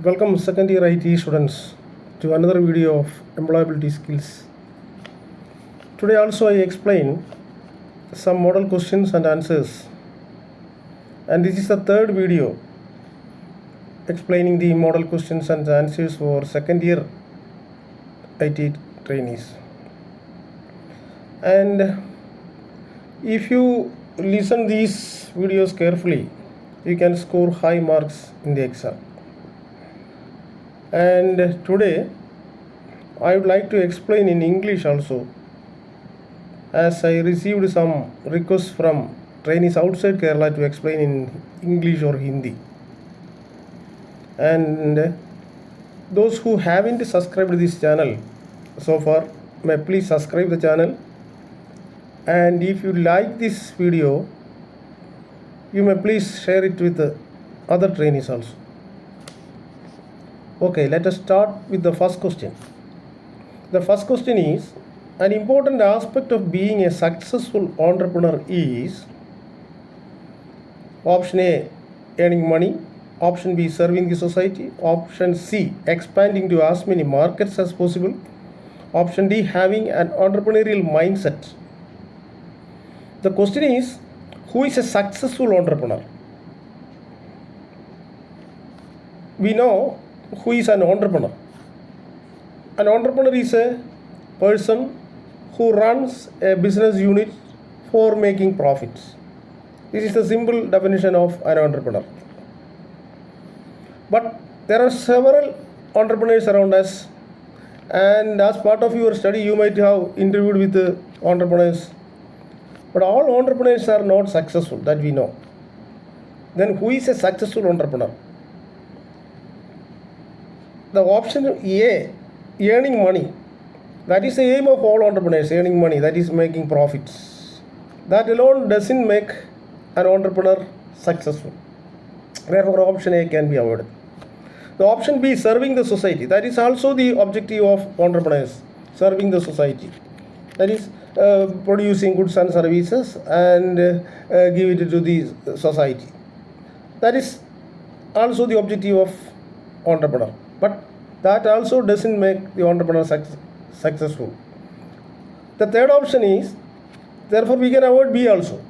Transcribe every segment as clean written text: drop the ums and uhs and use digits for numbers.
Welcome second year IT students to another video of employability skills. Today also I explain some model questions and answers, and this is the third video explaining the model questions and answers for second year IT trainees. And if you listen these videos carefully, you can score high marks in the exam. And today I would like to explain in English also, as I received some requests from trainees outside Kerala to explain in English or Hindi. And those who haven't subscribed to this channel so far, may please subscribe the channel. And if you like this video, you may please share it with the other trainees also. Okay, let us start with the first question. The first question is, an important aspect of being a successful entrepreneur is option A, earning money, option B, serving the society, option C, expanding to as many markets as possible, option D, having an entrepreneurial mindset. The question is, who is a successful entrepreneur? We know who is an entrepreneur. An entrepreneur is a person who runs a business unit for making profits. This is the simple definition of an entrepreneur. But there are several entrepreneurs around us, and as part of your study you might have interviewed with the entrepreneurs. But all entrepreneurs are not successful, that we know. Then who is a successful entrepreneur? The option A, earning money. That is the aim of all entrepreneurs, earning money, that is making profits. That alone doesn't make an entrepreneur successful. Therefore, option A can be avoided. The option B, serving the society. That is also the objective of entrepreneurs, serving the society. That is producing goods and services and give it to the society. That is also the objective of entrepreneur. But that also doesn't make the entrepreneur successful. The third option is, therefore we can avoid B also.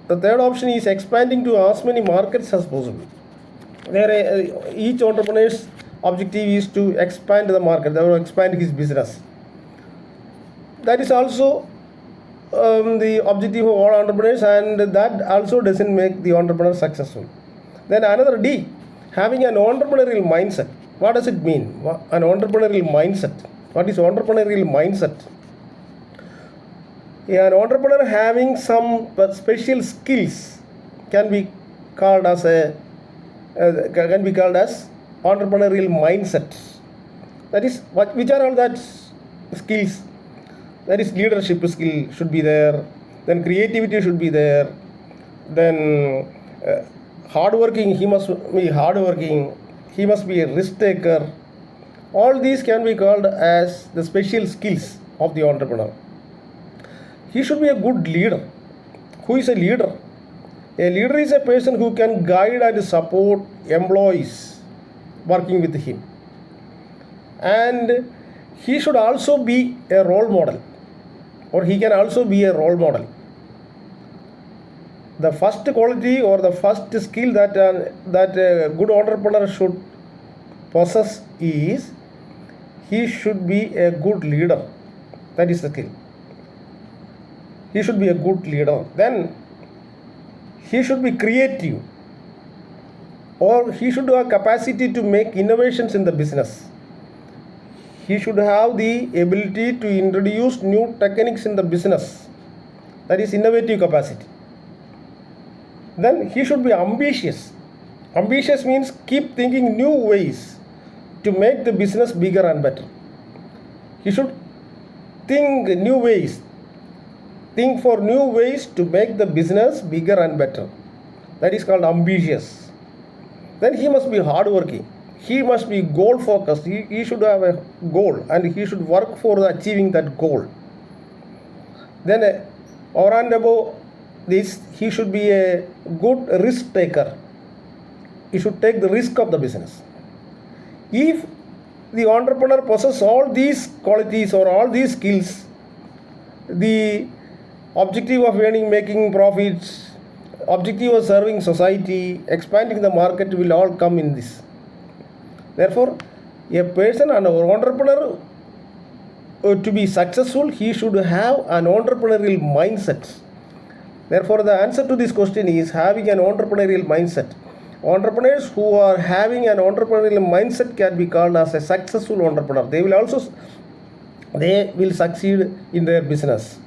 The third option is expanding to as many markets as possible. Where each entrepreneur's objective is to expand the market, or expand his business. That is also the objective of all entrepreneurs, and that also doesn't make the entrepreneur successful. Then another D, having an entrepreneurial mindset. What does it mean? An entrepreneurial mindset. What is entrepreneurial mindset? An entrepreneur having some special skills can be called as entrepreneurial mindset. That is, which are all that skills? That is, leadership skill should be there. Then creativity should be there. Then hardworking. He must be hardworking. He must be a risk taker. All these can be called as the special skills of the entrepreneur. He should be a good leader. Who is a leader? A leader is a person who can guide and support employees working with him. And he should also be a role model, or he can also be a role model. The first quality or the first skill that a good entrepreneur should possess is, he should be a good leader. That is the skill. He should be a good leader. Then he should be creative, or he should have capacity to make innovations in the business. He should have the ability to introduce new techniques in the business. That is innovative capacity. Then he should be ambitious. Ambitious means keep thinking new ways to make the business bigger and better. He should think new ways. Think for new ways to make the business bigger and better. That is called ambitious. Then he must be hardworking. He must be goal focused. He should have a goal, and he should work for achieving that goal. Then over and above this, he should be a good risk taker. He should take the risk of the business. If the entrepreneur possesses all these qualities or all these skills, the objective of earning, making profits, objective of serving society, expanding the market will all come in this. Therefore, a person, an entrepreneur, to be successful, he should have an entrepreneurial mindset. Therefore, the answer to this question is having an entrepreneurial mindset. Entrepreneurs who are having an entrepreneurial mindset can be called as a successful entrepreneur. They will succeed in their business.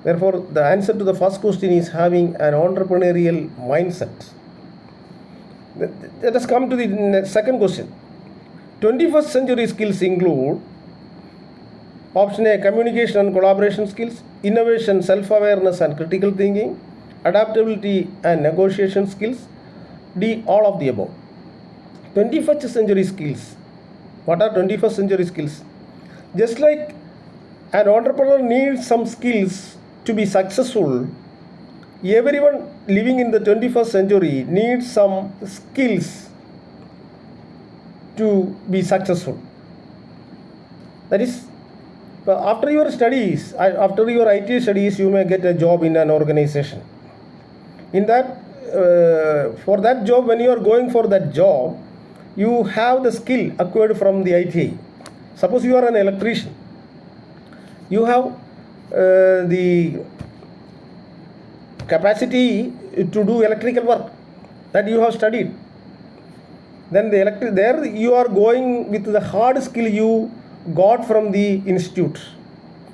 Therefore, the answer to the first question is having an entrepreneurial mindset. Let us come to the second question. 21st century skills include option A, communication and collaboration skills, innovation, self-awareness and critical thinking, adaptability and negotiation skills, D, all of the above. 21st century skills. What are 21st century skills? Just like an entrepreneur needs some skills to be successful, everyone living in the 21st century needs some skills to be successful. That is, after your studies, after your IT studies, you may get a job in an organization. In that, for that job, when you are going for that job, you have the skill acquired from the ITI. Suppose you are an electrician, you have the capacity to do electrical work that you have studied. Then there you are going with the hard skill you got from the institute.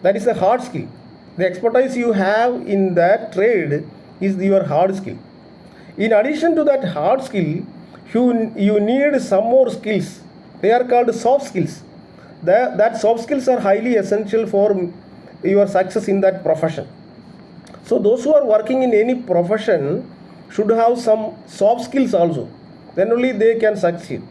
That is the hard skill. The expertise you have in that trade is your hard skill. In addition to that hard skill, you need some more skills. They are called soft skills. That soft skills are highly essential for your success in that profession. So those who are working in any profession should have some soft skills also. Then only they can succeed.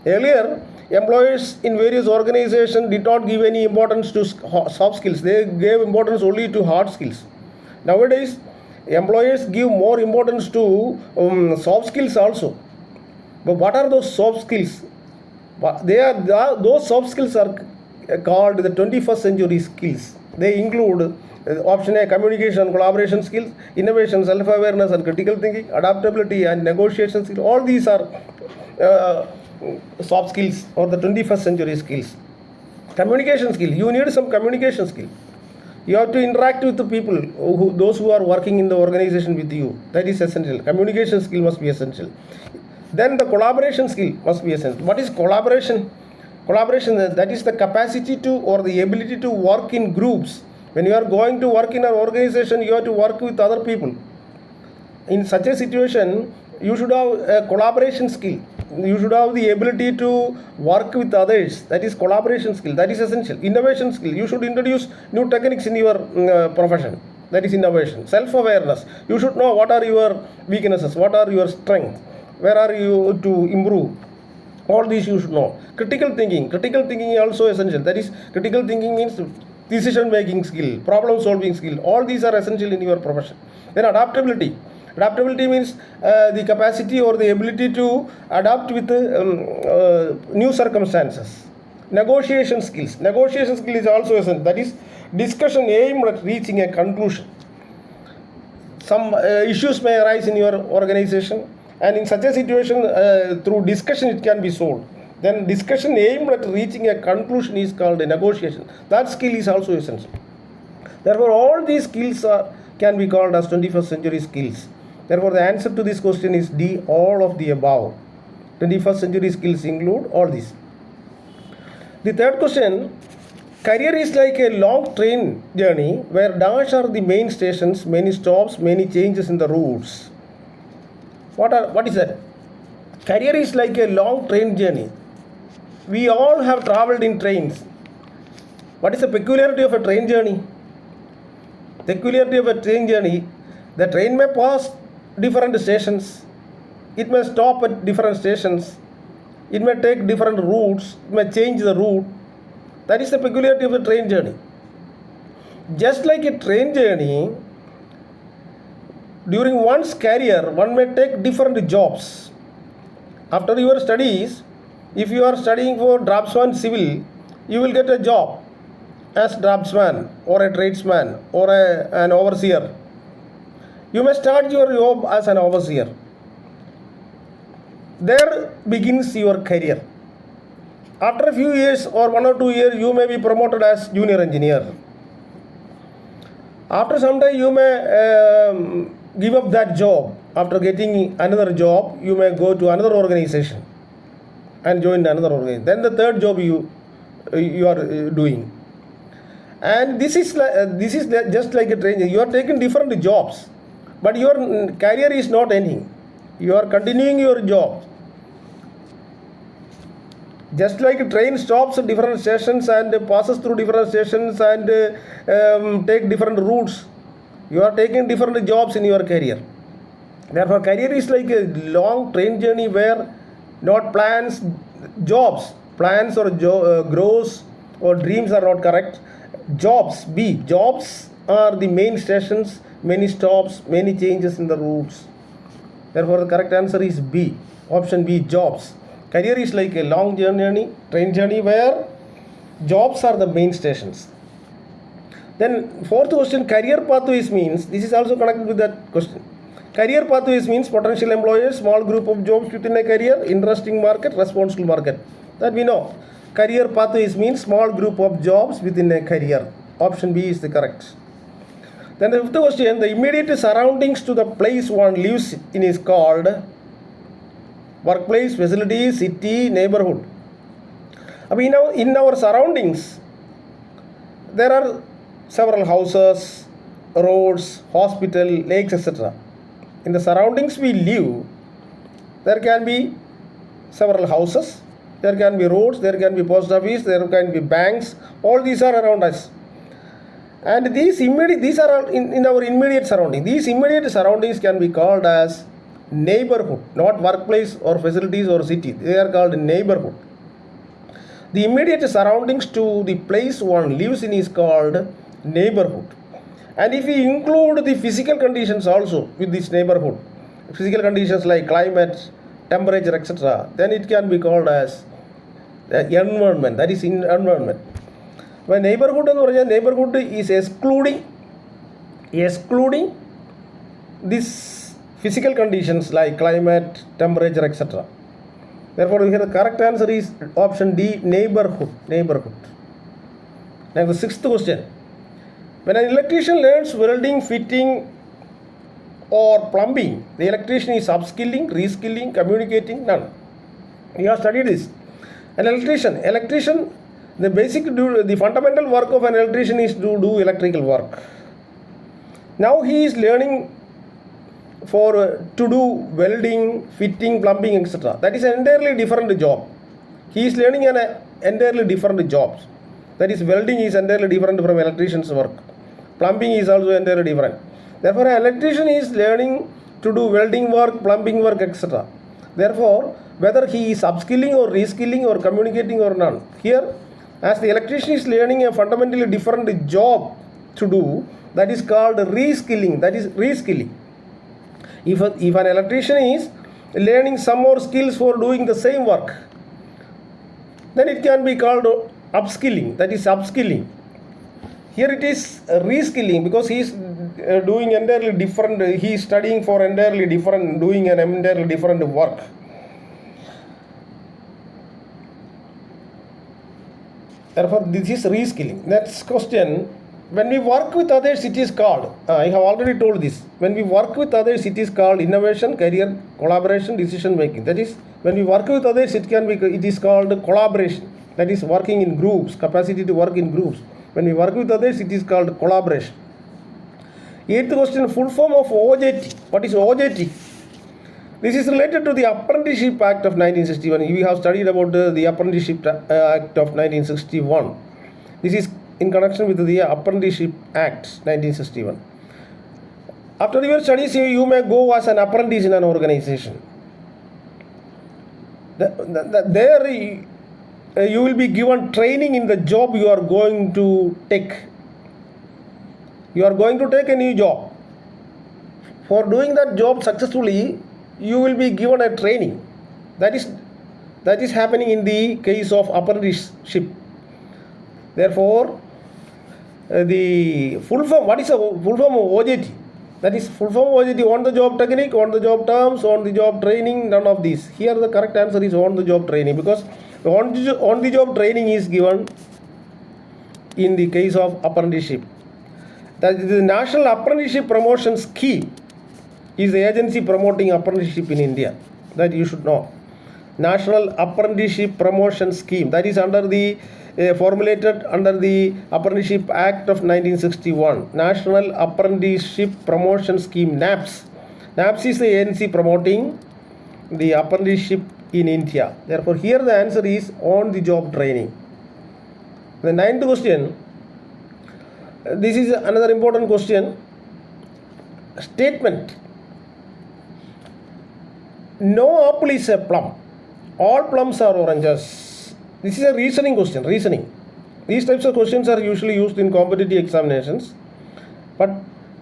Earlier, employers in various organizations did not give any importance to soft skills. They gave importance only to hard skills. Nowadays, employers give more importance to soft skills also. But what are those soft skills? Those soft skills are called the 21st century skills. They include option A, communication and collaboration skills, innovation, self-awareness and critical thinking, adaptability and negotiation skills. All these are soft skills or the 21st century skills. Communication skill, you need some communication skill. You have to interact with the people, those who are working in the organization with you. That is essential. Communication skill must be essential. Then the collaboration skill must be essential. What is collaboration? Collaboration, that is the capacity to or the ability to work in groups. When you are going to work in an organization, you have to work with other people. In such a situation, you should have a collaboration skill. You should have the ability to work with others. That is collaboration skill. That is essential. Innovation skill. You should introduce new techniques in your profession. That is innovation. Self-awareness. You should know what are your weaknesses, what are your strengths, where are you to improve. All these you should know. Critical thinking. Critical thinking is also essential. That is, critical thinking means decision making skill, problem solving skill. All these are essential in your profession. Then adaptability. Adaptability means the capacity or the ability to adapt with new circumstances. Negotiation skills. Negotiation skill is also essential. That is, discussion aimed at reaching a conclusion. Some issues may arise in your organization, and in such a situation, through discussion it can be solved. Then discussion aimed at reaching a conclusion is called a negotiation. That skill is also essential. Therefore, all these skills can be called as 21st century skills. Therefore, the answer to this question is D, all of the above. 21st century skills include all these. The third question, career is like a long train journey where dash are the main stations, many stops, many changes in the routes. What is that? Career is like a long train journey. We all have traveled in trains. What is the peculiarity of a train journey? Peculiarity of a train journey, the train may pass different stations. It may stop at different stations. It may take different routes. It may change the route. That is the peculiarity of a train journey. Just like a train journey, during one's career, one may take different jobs. After your studies, If you are studying for draftsman civil, you will get a job as draftsman or a tradesman or an overseer. You may start your job as an overseer. There begins your career. After a few years or 1 or 2 years, you may be promoted as junior engineer. After some time, you may give up that job. After getting another job, you may go to another organization and join another organization. Then the third job you are doing. And this is just like a training. You are taking different jobs, but your career is not ending. You are continuing your job. Just like a train stops at different stations and passes through different stations and take different routes, you are taking different jobs in your career. Therefore, career is like a long train journey where not plans, jobs, plans or grows or dreams are not correct. Jobs are the main stations, many stops, many changes in the routes. Therefore, the correct answer is B. Option B, jobs. Career is like a long journey, train journey where jobs are the main stations. Then fourth question, career pathways means, this is also connected with that question. Career pathways means potential employers, small group of jobs within a career, interesting market, responsible market. That we know. Career pathways means small group of jobs within a career. Option B is the correct. Then the fifth question, the immediate surroundings to the place one lives in is called workplace, facility, city, neighborhood. In our surroundings, there are several houses, roads, hospital, lakes, etc. In the surroundings we live, there can be several houses, there can be roads, there can be post office, there can be banks. All these are around us. And these are in our immediate surroundings. These immediate surroundings can be called as neighborhood, not workplace or facilities or city. They are called neighborhood. The immediate surroundings to the place one lives in is called neighborhood. And if we include the physical conditions also with this neighborhood, physical conditions like climate, temperature, etc., then it can be called as environment. That is in environment. When neighborhood is excluding these physical conditions like climate, temperature, etc. Therefore, here the correct answer is option D, neighborhood. Now the sixth question. When an electrician learns welding, fitting or plumbing, the electrician is upskilling, reskilling, communicating, none. You have studied this. An electrician, the fundamental work of an electrician is to do electrical work. Now he is learning to do welding, fitting, plumbing, etc. That is an entirely different job. He is learning an entirely different job. That is, welding is entirely different from electrician's work. Plumbing is also entirely different. Therefore, an electrician is learning to do welding work, plumbing work, etc. Therefore, whether he is upskilling or reskilling or communicating or none. Here, as the electrician is learning a fundamentally different job to do, that is called reskilling. If an electrician is learning some more skills for doing the same work, then it can be called upskilling. That is upskilling. Here it is reskilling because he is doing entirely different. He is studying for entirely different, doing an entirely different work. Therefore, this is reskilling. Next question. When we work with others, it is called, I have already told this. When we work with others, it is called innovation, career, collaboration, decision making. That is, when we work with others, it is called collaboration. That is, working in groups, capacity to work in groups. When we work with others, it is called collaboration. Eighth question, full form of OJT. What is OJT? This is related to the Apprenticeship Act of 1961. We have studied about the Apprenticeship Act of 1961. This is in connection with the Apprenticeship Act 1961. After your studies, you may go as an apprentice in an organization. There you will be given training in the job you are going to take. You are going to take a new job. For doing that job successfully, you will be given a training. That is That is happening in the case of apprenticeship. Therefore, the full form, what is the full form of OJT? That is full form of OJT, on the job technique, on the job terms, on the job training, none of these. Here the correct answer is on the job training, because on the job training is given in the case of apprenticeship. That is the National Apprenticeship Promotion Scheme is the agency promoting apprenticeship in India. That you should know. National Apprenticeship Promotion Scheme, that is under the formulated under the Apprenticeship Act of 1961. National Apprenticeship Promotion Scheme, NAPS. NAPS is the agency promoting the apprenticeship in India. Therefore, here the answer is on the job training. The ninth question, this is another important question. Statement: no apple is a plum, all plums are oranges. This is a reasoning question. Reasoning. These types of questions are usually used in competitive examinations, but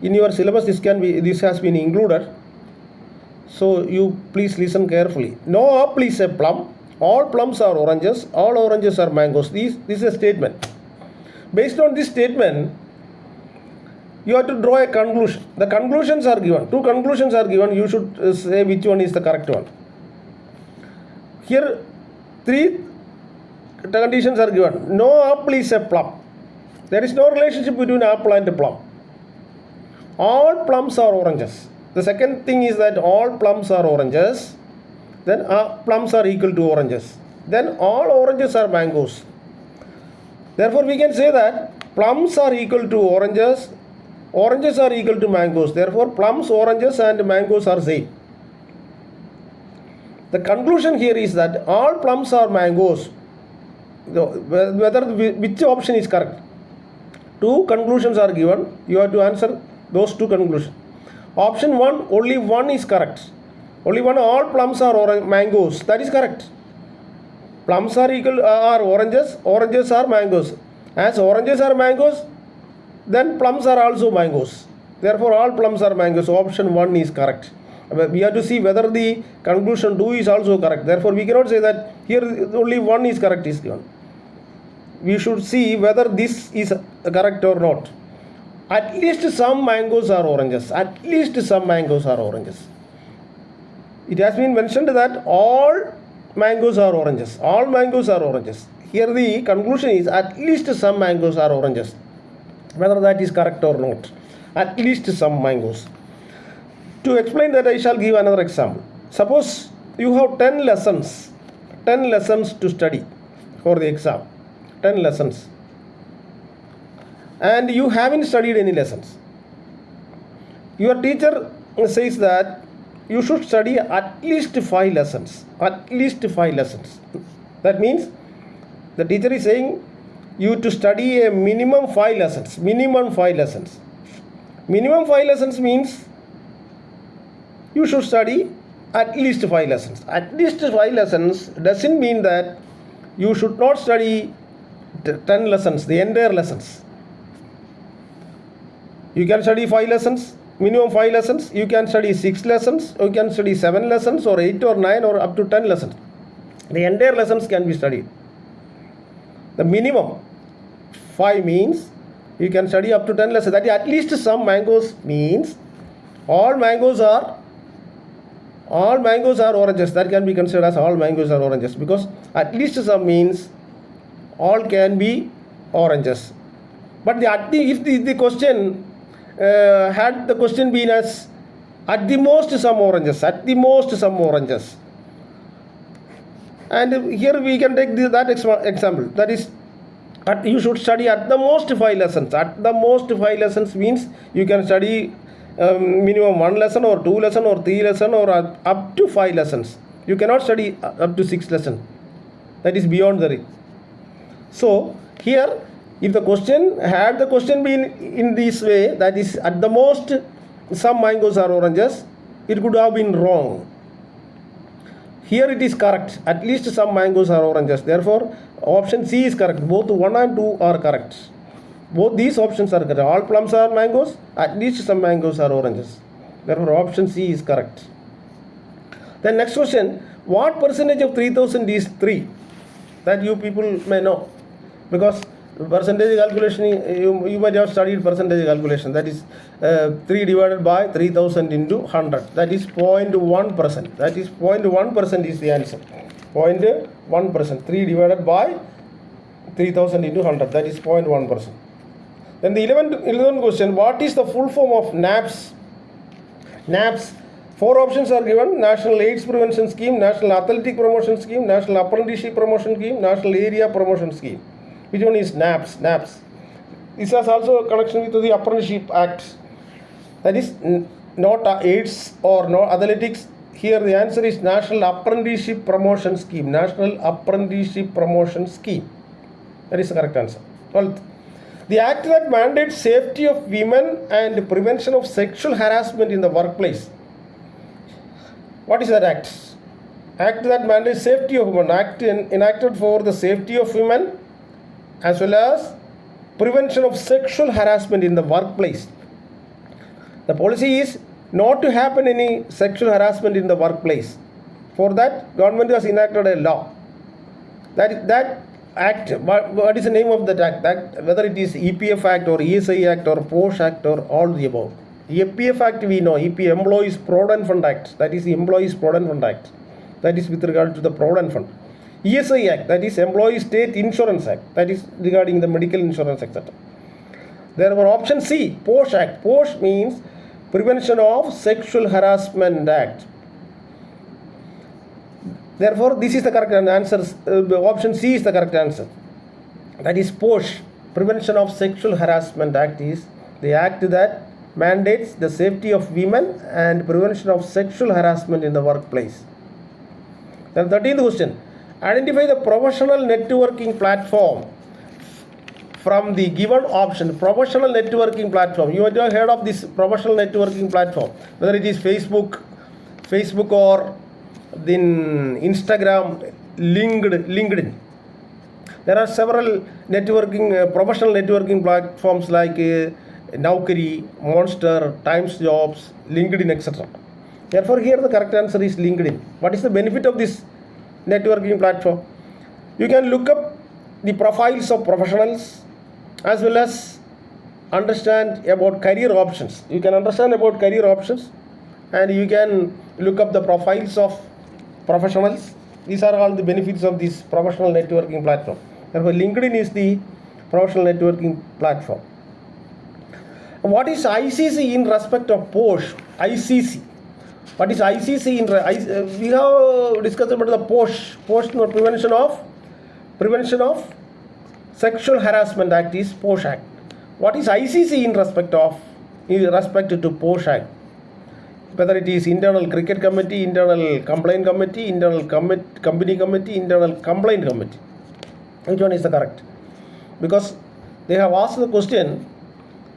in your syllabus this has been included. So you please listen carefully. No apple is a plum, all plums are oranges, all oranges are mangoes. This is a statement. Based on this statement, you have to draw a conclusion. The conclusions are given. Two conclusions are given. You should say which one is the correct one. Here, three conditions are given. No apple is a plum. There is no relationship between apple and plum. All plums are oranges. The second thing is that all plums are oranges. Then plums are equal to oranges. Then all oranges are mangoes. Therefore, we can say that plums are equal to oranges. Oranges are equal to mangoes. Therefore, plums, oranges and mangoes are same. The conclusion here is that all plums are mangoes. Whether which option is correct? Two conclusions are given. You have to answer those two conclusions. Option 1, only one is correct. Only one, all plums are mangoes. That is correct. Plums are oranges. Oranges are mangoes. As oranges are mangoes, then plums are also mangoes. Therefore, all plums are mangoes. So option 1 is correct. We have to see whether the conclusion 2 is also correct. Therefore, we cannot say that here only one is correct is given. We should see whether this is correct or not. At least some mangoes are oranges. At least some mangoes are oranges. It has been mentioned that all mangoes are oranges. All mangoes are oranges. Here the conclusion is at least some mangoes are oranges. Whether that is correct or not. At least some mangoes. To explain that, I shall give another example. Suppose you have 10 lessons to study for the exam. 10 lessons. And you haven't studied any lessons. Your teacher says that you should study at least 5 lessons. At least 5 lessons. That means the teacher is saying you to study a minimum 5 lessons. Minimum 5 lessons. Minimum 5 lessons means you should study at least 5 lessons. At least 5 lessons doesn't mean that you should not study 10 lessons, the entire lessons. You can study 5 lessons, minimum 5 lessons. You can study 6 lessons, you can study 7 lessons, or 8 or 9 or up to 10 lessons. The entire lessons can be studied. The minimum 5 means you can study up to 10 lessons. That is at least some mangoes means all mangoes are oranges. That can be considered as all mangoes are oranges, because at least some means all can be oranges. But if the question had the question been as at the most some oranges, at the most some oranges, and here we can take that example, that is you should study at the most 5 lessons. At the most 5 lessons means you can study minimum 1 lesson or 2 lesson or 3 lesson or up to 5 lessons. You cannot study up to 6 lessons. That is beyond the reach. So here, if the question had the question been in this way, that is at the most some mangoes are oranges, it could have been wrong. Here it is correct. At least some mangoes are oranges. Therefore, option C is correct. Both 1 and 2 are correct. Both these options are correct. All plums are mangoes. At least some mangoes are oranges. Therefore, option C is correct. Then next question. What percentage of 3000 is 3? That you people may know. Because percentage calculation, you might have studied percentage calculation. That is 3 divided by 3000 into 100. That is 0.1%. That is 0.1% is the answer. 0.1%. 3 divided by 3000 into 100. That is 0.1%. Then the 11th question. What is the full form of NAPS? NAPS. 4 options are given: National AIDS Prevention Scheme, National Athletic Promotion Scheme, National Apprenticeship Promotion Scheme, National Area Promotion Scheme. Which one is NAPS? NAPS. This has also a connection with the Apprenticeship Act. That is not AIDS or no athletics. Here the answer is National Apprenticeship Promotion Scheme. National Apprenticeship Promotion Scheme. That is the correct answer. 12th. The act that mandates safety of women and prevention of sexual harassment in the workplace. What is that act? Act that mandates safety of women. Act enacted for the safety of women as well as prevention of sexual harassment in the workplace. The policy is not to happen any sexual harassment in the workplace. For that, government has enacted a law. That act, what is the name of that act? That whether it is EPF Act or ESI Act or POSH Act or all the above. EPF Act we know, Employees Provident Fund Act, that is the Employees Provident Fund Act, that is with regard to the Provident Fund. ESI Act, that is Employee State Insurance Act, that is regarding the medical insurance, etc. There were option C, POSH Act. POSH means Prevention of Sexual Harassment Act. Therefore, this is the correct answer. Option C is the correct answer. That is POSH, Prevention of Sexual Harassment Act, is the act that mandates the safety of women and prevention of sexual harassment in the workplace. Then 13th question. Identify the professional networking platform from the given option. Professional networking platform. You have heard of this professional networking platform, whether it is Facebook or then Instagram, LinkedIn. There are several networking, professional networking platforms like Naukri, Monster, Times Jobs, LinkedIn, etc. Therefore, here the correct answer is LinkedIn. What is the benefit of this networking platform? You can look up the profiles of professionals as well as understand about career options. You can understand about career options and you can look up the profiles of professionals. These are all the benefits of this professional networking platform. Therefore, LinkedIn is the professional networking platform. What is ICC in respect of POSH? ICC. What is ICC in? We have discussed about the POSH. POSH, Prevention of Sexual Harassment Act is POSH Act. What is ICC in respect to POSH Act? Whether it is Internal Cricket Committee, Internal Complaint Committee, Internal Company Committee, Internal Complaint Committee. Which one is the correct? Because they have asked the question,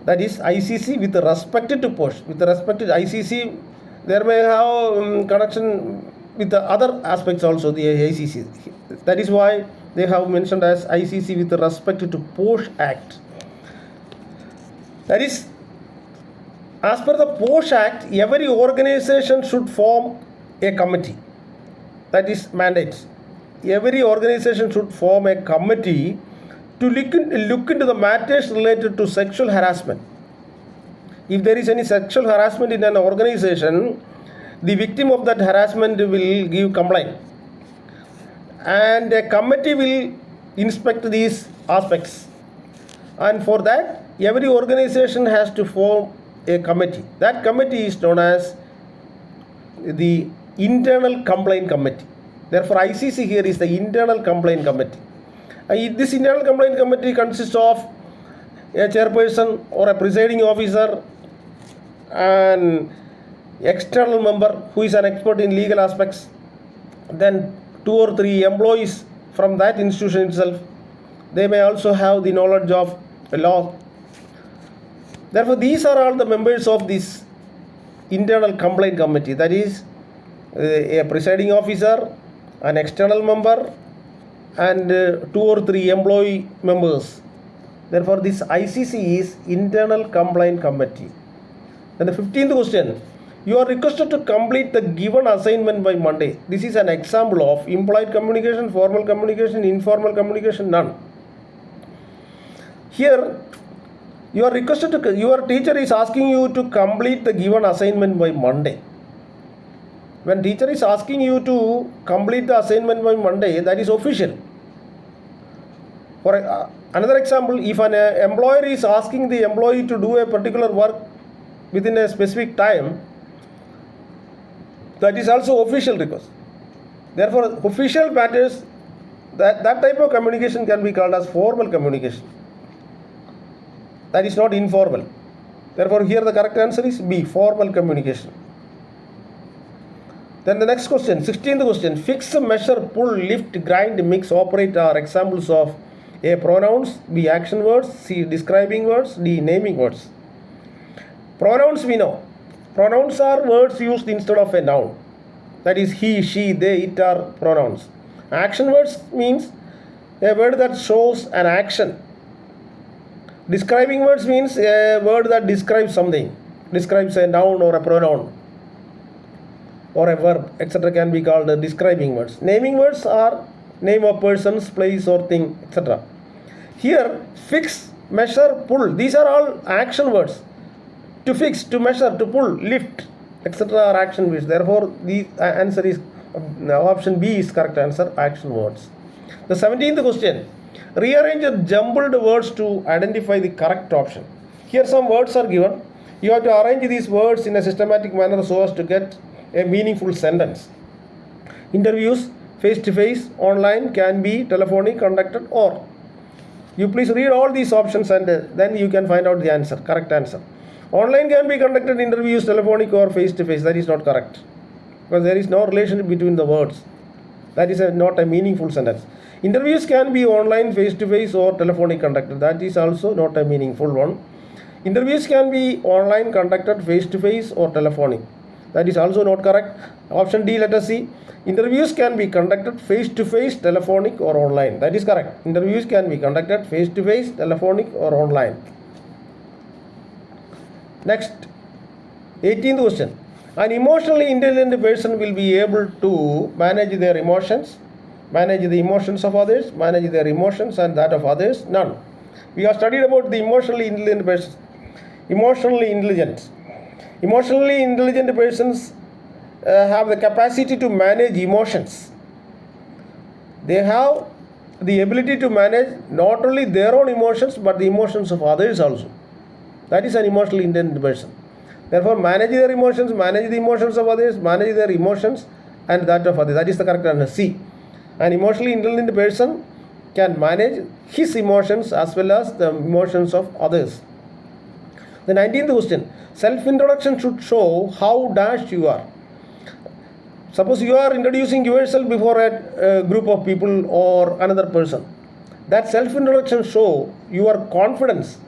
that is ICC with respect to POSH. With respect to ICC, there may have connection with the other aspects also, the ICC. That is why they have mentioned as ICC with respect to POSH Act. That is, as per the POSH Act, every organization should form a committee. That is mandate. Every organization should form a committee to look into the matters related to sexual harassment. If there is any sexual harassment in an organization, the victim of that harassment will give complaint. And a committee will inspect these aspects. And for that, every organization has to form a committee. That committee is known as the Internal Complaint Committee. Therefore, ICC here is the Internal Complaint Committee. This Internal Complaint Committee consists of a chairperson or a presiding officer, an external member who is an expert in legal aspects, then 2 or 3 employees from that institution itself. They may also have the knowledge of law. Therefore, these are all the members of this Internal Complaint Committee. That is a presiding officer, an external member, and 2 or 3 employee members. Therefore, this ICC is Internal Complaint Committee. Then the 15th question. You are requested to complete the given assignment by Monday. This is an example of implied communication, formal communication, informal communication, none. Here, your teacher is asking you to complete the given assignment by Monday. When teacher is asking you to complete the assignment by Monday, that is official. For another example, if an employer is asking the employee to do a particular work within a specific time, that is also official request. Therefore, official matters, that type of communication can be called as formal communication. That is not informal. Therefore, here the correct answer is B, formal communication. Then the next question, 16th question. Fix, measure, pull, lift, grind, mix, operate are examples of A. Pronouns, B. Action words, C. Describing words, D. Naming words. Pronouns we know. Pronouns are words used instead of a noun. That is he, she, they, it are pronouns. Action words means a word that shows an action. Describing words means a word that describes something, describes a noun or a pronoun or a verb, etc. can be called describing words. Naming words are name of persons, place or thing, etc. Here, fix, measure, pull, these are all action words. To fix, to measure, to pull, lift, etc. are action words. Therefore, the answer is option B is correct answer, action words. The 17th question. Rearrange the jumbled words to identify the correct option. Here some words are given. You have to arrange these words in a systematic manner so as to get a meaningful sentence. Interviews, face-to-face, online, can be, telephonic, conducted, or. You please read all these options and then you can find out the answer, correct answer. Online can be conducted interviews, telephonic or face-to-face. That is not correct because there is no relationship between the words. That is not a meaningful sentence. Interviews can be online, face-to-face or telephonic conducted. That is also not a meaningful one. Interviews can be online, conducted, face-to-face or telephonic. That is also not correct. Option D, let us see. Interviews can be conducted face-to-face, telephonic or online. That is correct. Interviews can be conducted face-to-face, telephonic or online. Next, 18th question. An emotionally intelligent person will be able to manage their emotions, manage the emotions of others, manage their emotions and that of others, none. We have studied about the emotionally intelligent person. Emotionally intelligent. Emotionally intelligent persons have the capacity to manage emotions. They have the ability to manage not only their own emotions but the emotions of others also. That is an emotionally intelligent person. Therefore, manage their emotions, manage the emotions of others, manage their emotions and that of others. That is the correct answer, C. An emotionally intelligent person can manage his emotions as well as the emotions of others. The 19th question. Self-introduction should show how dashed you are. Suppose you are introducing yourself before a group of people or another person. That self-introduction show your confidence.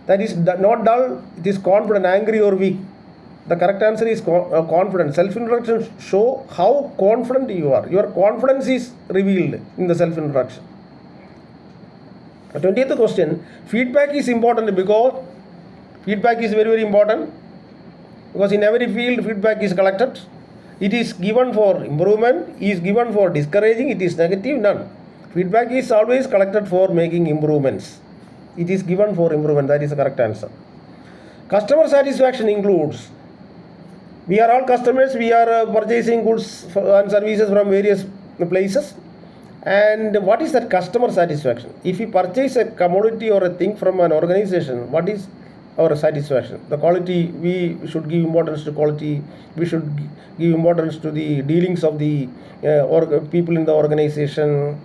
That is not dull, it is confident, angry or weak. The correct answer is confident. Self-introduction show how confident you are. Your confidence is revealed in the self-introduction. 20th question. Feedback is important because feedback is very, very important because in every field feedback is collected. It is given for improvement, it is given for discouraging, it is negative, none. Feedback is always collected for making improvements. It is given for improvement. That is the correct answer. Customer satisfaction includes, we are all customers, we are purchasing goods and services from various places. And what is that customer satisfaction? If we purchase a commodity or a thing from an organization, what is our satisfaction? The quality, we should give importance to quality. We should give importance to the dealings of the people in the organization.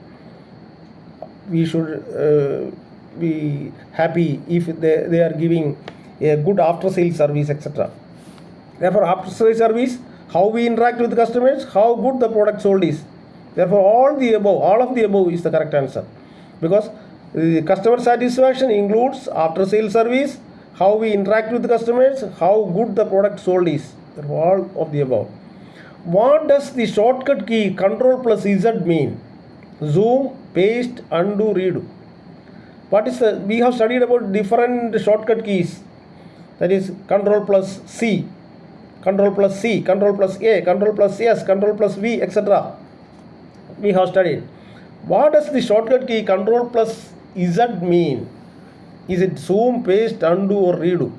We should be happy if they are giving a good after sales service, etc. Therefore, after sales service, how we interact with customers, how good the product sold is. Therefore, all of the above is the correct answer, because the customer satisfaction includes after sales service, how we interact with the customers, how good the product sold is. Therefore, all of the above. What does the shortcut key Ctrl plus Z mean? Zoom, paste, undo, redo. We have studied about different shortcut keys. That is Ctrl plus C control plus C, control plus A, control plus S, control plus V, etc. We have studied. What does the shortcut key control plus Z mean? Is it zoom, paste, undo or redo?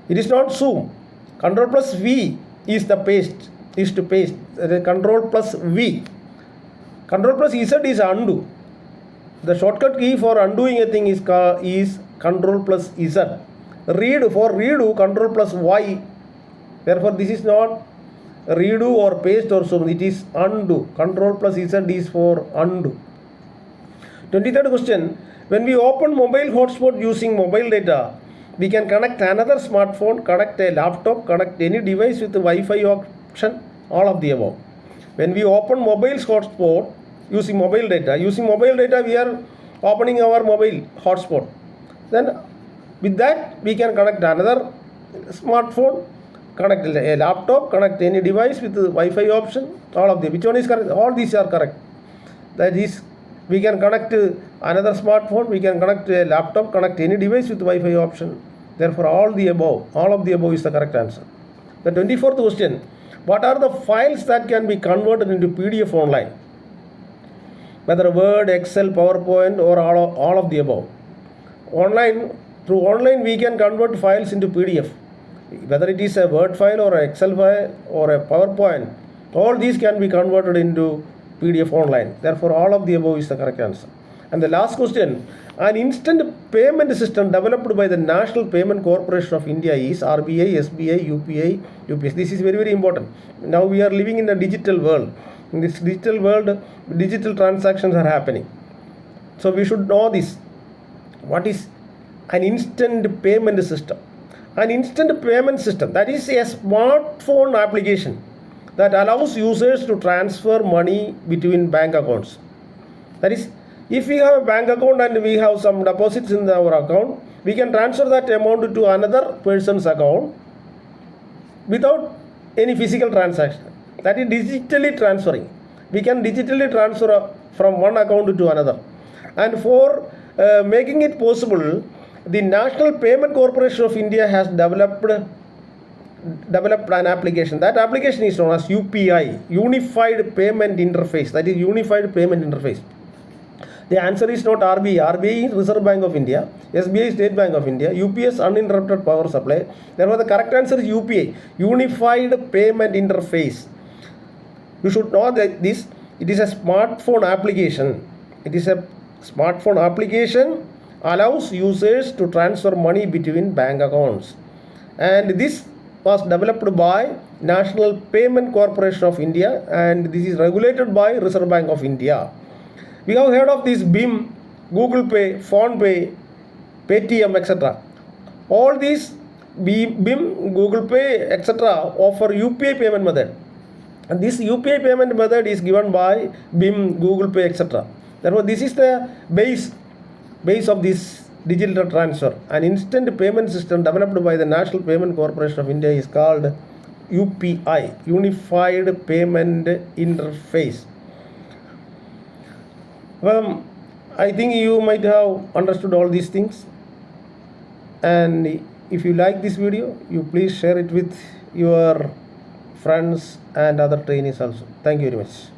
It is not zoom. Control plus V is the paste, is to paste. Control plus V. Control plus Z is undo. The shortcut key for undoing a thing is control plus Z. Read for redo, control plus Y. Therefore, this is not redo or paste or zoom. It is undo. Control plus Z is for undo. 23rd question. When we open mobile hotspot using mobile data, we can connect another smartphone, connect a laptop, connect any device with the Wi-Fi option, all of the above. When we open mobile hotspot using mobile data we are opening our mobile hotspot. Then with that we can connect another smartphone, connect a laptop, connect any device with the Wi-Fi option, all of them. Which one is correct? All these are correct. That is, we can connect another smartphone, we can connect a laptop, connect any device with Wi-Fi option. Therefore, all of the above is the correct answer. The 24th question. What are the files that can be converted into PDF online? Whether Word, Excel, PowerPoint or all of the above. Through online we can convert files into PDF. Whether it is a Word file or an Excel file or a PowerPoint, all these can be converted into PDF online. Therefore, all of the above is the correct answer. And the last question, an instant payment system developed by the National Payment Corporation of India is RBI, SBI, UPI, UPS. This is very, very important. Now we are living in a digital world. In this digital world, digital transactions are happening. So we should know this. What is an instant payment system? An instant payment system, that is a smartphone application that allows users to transfer money between bank accounts. That is, if we have a bank account and we have some deposits in our account, we can transfer that amount to another person's account without any physical transaction. That is digitally transferring. We can digitally transfer from one account to another. And for making it possible, the National Payment Corporation of India has developed an application. That application is known as UPI, Unified Payment Interface. That is Unified Payment Interface. The answer is not RBI. RBI is Reserve Bank of India. SBI is State Bank of India. UPS, Uninterrupted Power Supply. Therefore, the correct answer is UPI, Unified Payment Interface. You should know that this. It is a smartphone application. It is a smartphone application allows users to transfer money between bank accounts. And this was developed by National Payment Corporation of India, and this is regulated by Reserve Bank of India. We have heard of this BIM, Google Pay, PhonePe, Paytm, etc. All these BIM, Google Pay, etc. offer UPI payment method. And this UPI payment method is given by BIM, Google Pay, etc. Therefore, this is the base of this digital transfer. An instant payment system developed by the National Payment Corporation of India is called UPI, Unified Payment Interface. Well, I think you might have understood all these things. And if you like this video, you please share it with your friends and other trainees also. Thank you very much.